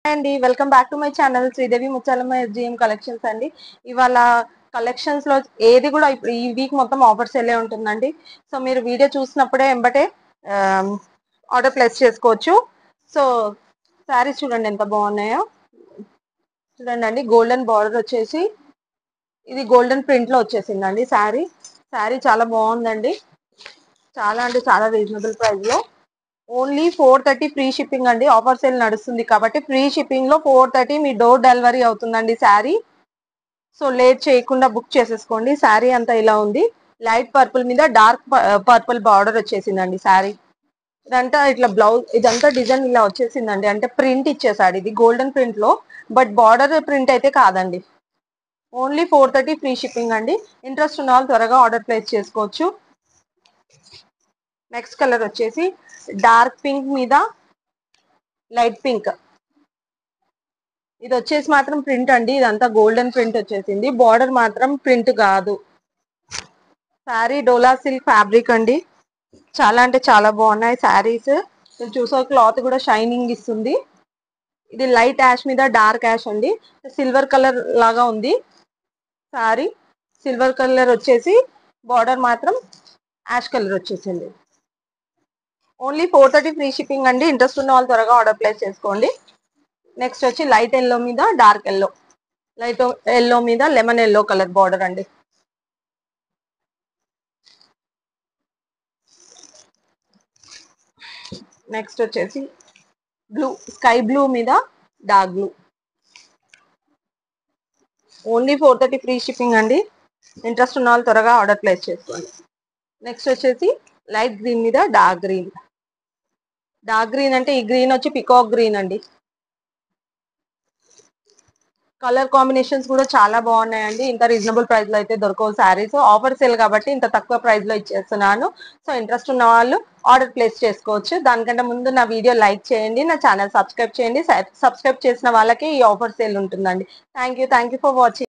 అండి welcome back to my channel Sridevi Muchalamma SGM collections అండి. ఇవాళ కలెక్షన్స్ లో ఏది కూడా ఇప్పుడు ఈ వీక్ మొత్తం ఆఫర్స్ వెళ్ళే ఉంటుందండి. సో మీరు వీడియో చూసినప్పుడే ఎంబటే ఆర్డర్ ప్లేస్ చేసుకోవచ్చు. సో శారీస్ చూడండి ఎంత బాగున్నాయో. చూడండి అండి, గోల్డెన్ బార్డర్ వచ్చేసి ఇది గోల్డెన్ ప్రింట్ లో వచ్చేసిందండి. శారీ చాలా బాగుందండి. చాలా అంటే చాలా రీజనబుల్ ప్రైస్ లో ఓన్లీ 430 ఫ్రీ షిప్పింగ్ అండి. ఆఫర్ సేల్ నడుస్తుంది కాబట్టి ఫ్రీ షిప్పింగ్ లో 430 మీ డోర్ డెలివరీ అవుతుందండి శారీ. సో లేట్ చేయకుండా బుక్ చేసేసుకోండి. శారీ అంతా ఇలా ఉంది. లైట్ పర్పుల్ మీద డార్క్ పర్పుల్ బార్డర్ వచ్చేసిందండి శారీ. ఇదంతా ఇట్లా బ్లౌజ్ ఇదంతా డిజైన్ ఇలా వచ్చేసిందండి. అంటే ప్రింట్ ఇచ్చేసాడు. ఇది గోల్డెన్ ప్రింట్ లో, బట్ బార్డర్ ప్రింట్ అయితే కాదండి. ఓన్లీ 430 ఫ్రీ షిప్పింగ్ అండి. ఇంట్రెస్ట్ ఉన్న వాళ్ళు త్వరగా ఆర్డర్ ప్లేస్ చేసుకోవచ్చు. నెక్స్ట్ కలర్ వచ్చేసి డార్క్ పింక్ మీద లైట్ పింక్. ఇది వచ్చేసి మాత్రం ప్రింట్ అండి. ఇదంతా గోల్డెన్ ప్రింట్ వచ్చేసింది. బార్డర్ మాత్రం ప్రింట్ కాదు. శారీ డోలా సిల్క్ ఫ్యాబ్రిక్ అండి. చాలా అంటే చాలా బాగున్నాయి శారీస్. మీరు చూసే క్లాత్ కూడా షైనింగ్ ఇస్తుంది. ఇది లైట్ యాష్ మీద డార్క్ యాష్ అండి. సిల్వర్ కలర్ లాగా ఉంది శారీ. సిల్వర్ కలర్ వచ్చేసి బార్డర్ మాత్రం యాష్ కలర్ వచ్చేసింది. ఓన్లీ 430 ఫ్రీ షిప్పింగ్ అండి. ఇంట్రెస్ట్ ఉన్న వాళ్ళు త్వరగా ఆర్డర్ ప్లేస్ చేసుకోండి. నెక్స్ట్ వచ్చి లైట్ ఎల్లో మీద డార్క్ ఎల్లో, లైట్ ఎల్లో మీద లెమన్ ఎల్లో కలర్ బార్డర్ అండి. నెక్స్ట్ వచ్చేసి బ్లూ, స్కై బ్లూ మీద dark blue. Only 430 free shipping అండి. ఇంట్రెస్ట్ ఉన్న వాళ్ళు త్వరగా ఆర్డర్ ప్లేస్ చేసుకోండి. నెక్స్ట్ వచ్చేసి లైట్ గ్రీన్ మీద డార్క్ గ్రీన్. డార్క్ గ్రీన్ అంటే ఈ గ్రీన్ వచ్చి పికాక్ గ్రీన్ అండి. కలర్ కాంబినేషన్స్ కూడా చాలా బాగున్నాయండి. ఇంత రీజనబుల్ ప్రైస్ లో అయితే దొరకవు శారీస్. ఆఫర్ సేల్ కాబట్టి ఇంత తక్కువ ప్రైస్ లో ఇచ్చేస్తున్నాను. సో ఇంట్రెస్ట్ ఉన్న వాళ్ళు ఆర్డర్ ప్లేస్ చేసుకోవచ్చు. దానికంటే ముందు నా వీడియో లైక్ చేయండి, నా ఛానల్ సబ్స్క్రైబ్ చేయండి. సబ్స్క్రైబ్ చేసిన వాళ్ళకి ఈ ఆఫర్ సేల్ ఉంటుందండి. Thank you for watching.